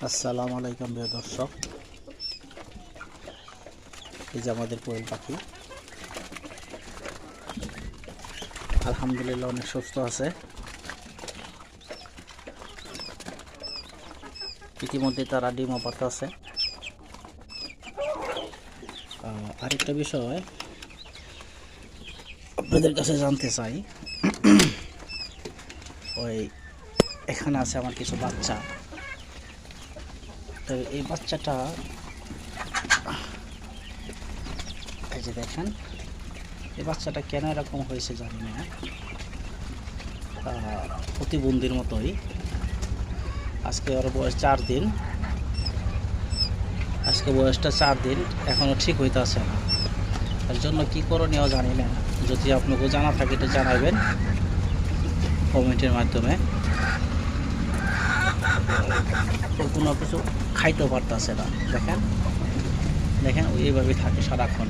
আসসালামু আলাইকুম প্রিয় দর্শক, এই যে আমাদের কোয়েল পাখি আলহামদুলিল্লাহ অনেক সুস্থ আছে। ইতিমধ্যে তারা ডিমও পারতেছে। আরেকটা বিষয় আপনাদের কাছে জানতে চাই, ওই এখানে আছে আমার কিছু বাচ্চা। তো এই বাচ্চাটা এই যে দেখেন, এই বাচ্চাটা কেন এরকম হয়েছে জানি না, প্রতিবন্ধীর মতোই। আজকে ওর বয়স 4 দিন, আজকে বয়সটা 4 দিন, এখনও ঠিক হইতেছে না। তার জন্য কী করণীয় জানি না, যদি আপনাকে জানা থাকে এটা জানাবেন কমেন্টের মাধ্যমে। কোনো কিছু খাইতেও পারতেছে না, দেখেন দেখেন এইভাবে থাকে সারাক্ষণ।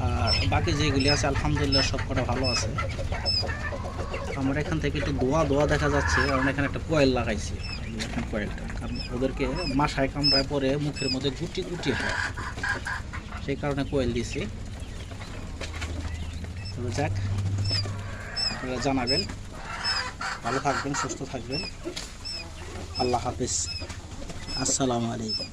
আর বাকি যেগুলি আছে আলহামদুলিল্লাহ সবকটা ভালো আছে। আমার এখান থেকে একটু দোয়া দেখা যাচ্ছে, কারণ এখানে একটা কয়েল লাগাইছি। দেখেন কয়েলটা, কারণ ওদেরকে মাসায় কামড়ায় পরে মুখের মধ্যে গুটি গুটি হয়, সেই কারণে কয়েল দিছি। তবে যাক, আপনারা জানাবেন। ভালো থাকবেন, সুস্থ থাকবেন। আল্লাহ হাফিজ, আসসালামু আলাইকুম।